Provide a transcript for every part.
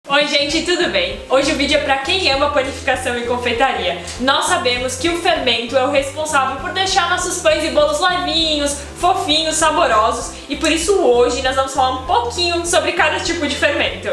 Oi gente, tudo bem? Hoje o vídeo é para quem ama panificação e confeitaria. Nós sabemos que o fermento é o responsável por deixar nossos pães e bolos levinhos, fofinhos, saborosos, e por isso hoje nós vamos falar um pouquinho sobre cada tipo de fermento.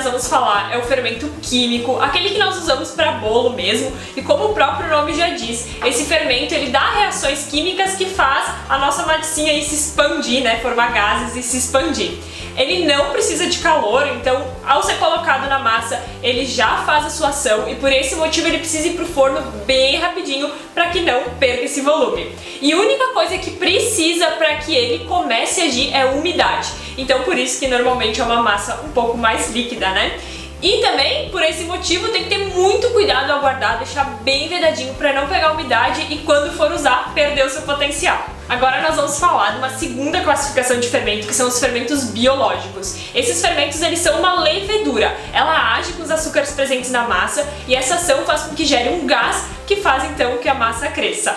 Vamos falar é o fermento químico, aquele que nós usamos para bolo mesmo, e como o próprio nome já diz, esse fermento ele dá reações químicas que faz a nossa massinha aí se expandir, né, formar gases e se expandir. Ele não precisa de calor, então ao ser colocado na massa ele já faz a sua ação e por esse motivo ele precisa ir para o forno bem rapidinho para que não perca esse volume. E a única coisa que precisa para que ele comece a agir é a umidade. Então por isso que normalmente é uma massa um pouco mais líquida, né? E também, por esse motivo, tem que ter muito cuidado ao guardar, deixar bem vedadinho para não pegar umidade e quando for usar, perder o seu potencial. Agora nós vamos falar de uma segunda classificação de fermento, que são os fermentos biológicos. Esses fermentos, eles são uma levedura. Ela age com os açúcares presentes na massa e essa ação faz com que gere um gás que faz então que a massa cresça.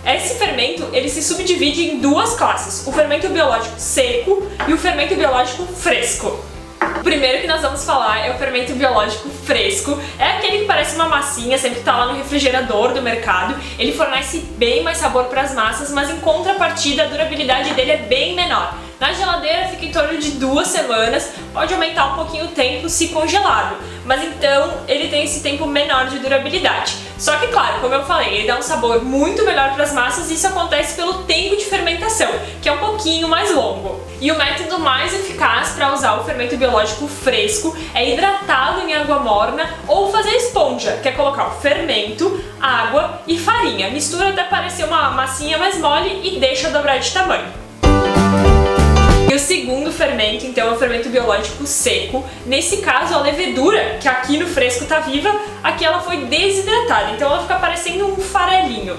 Esse fermento, ele se subdivide em duas classes, o fermento biológico seco e o fermento biológico fresco. O primeiro que nós vamos falar é o fermento biológico fresco, é aquele que parece uma massinha, sempre está lá no refrigerador do mercado. Ele fornece bem mais sabor para as massas, mas em contrapartida a durabilidade dele é bem menor. Na geladeira fica em torno de 2 semanas, pode aumentar um pouquinho o tempo se congelado, mas então ele tem esse tempo menor de durabilidade. Só que claro, como eu falei, ele dá um sabor muito melhor para as massas e isso acontece pelo tempo de fermentação, que é um pouquinho mais longo. E o método mais eficaz para usar o fermento biológico fresco é hidratá-lo em água morna ou fazer esponja, que é colocar o fermento, água e farinha. Mistura até parecer uma massinha mais mole e deixa dobrar de tamanho. E o segundo fermento, então, é o fermento biológico seco. Nesse caso, a levedura, que aqui no fresco está viva, aqui ela foi desidratada, então ela fica parecendo um farelinho.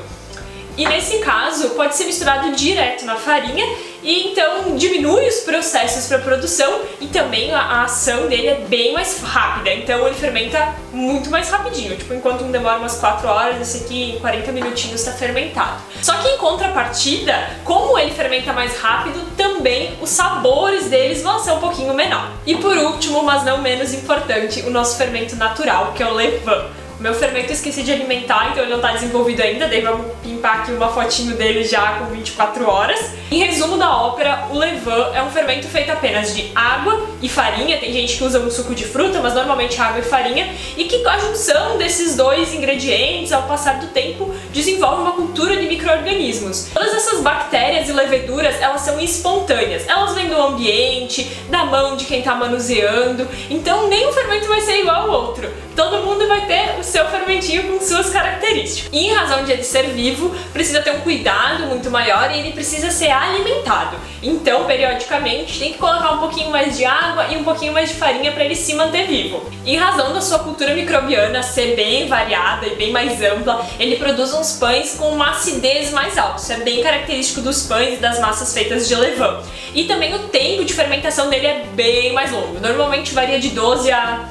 E nesse caso, pode ser misturado direto na farinha e então diminui os processos para produção e também a ação dele é bem mais rápida, então ele fermenta muito mais rapidinho, tipo, enquanto um demora umas 4 horas, esse aqui em 40 minutinhos está fermentado. Só que em contrapartida, como ele fermenta mais rápido, também os sabores deles vão ser um pouquinho menor. E por último, mas não menos importante, o nosso fermento natural, que é o levain. O meu fermento eu esqueci de alimentar, então ele não está desenvolvido ainda, daí vamos pimpar aqui uma fotinho dele já com 24 horas. Em resumo da ópera, o levain é um fermento feito apenas de água e farinha, tem gente que usa um suco de fruta, mas normalmente água e farinha, e que com a junção desses dois ingredientes, ao passar do tempo, desenvolve uma cultura de micro-organismos. Todas essas bactérias e leveduras, elas são espontâneas, elas vêm do ambiente, da mão de quem está manuseando, então nem um fermento vai ser igual ao outro. Todo mundo vai ter o seu fermentinho com suas características. E em razão de ele ser vivo, precisa ter um cuidado muito maior e ele precisa ser alimentado. Então, periodicamente, tem que colocar um pouquinho mais de água e um pouquinho mais de farinha para ele se manter vivo. Em razão da sua cultura microbiana ser bem variada e bem mais ampla, ele produz uns pães com uma acidez mais alta. Isso é bem característico dos pães e das massas feitas de levain. E também o tempo de fermentação dele é bem mais longo. Normalmente varia de 12 a...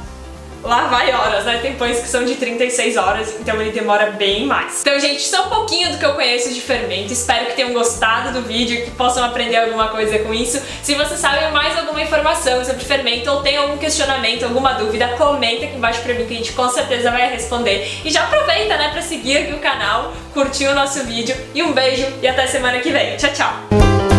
lá vai horas, né? Tem pães que são de 36 horas, então ele demora bem mais. Então, gente, isso é um pouquinho do que eu conheço de fermento. Espero que tenham gostado do vídeo, que possam aprender alguma coisa com isso. Se vocês sabem mais alguma informação sobre fermento ou tem algum questionamento, alguma dúvida, comenta aqui embaixo pra mim que a gente com certeza vai responder. E já aproveita, né, pra seguir aqui o canal, curtir o nosso vídeo e um beijo e até semana que vem. Tchau, tchau!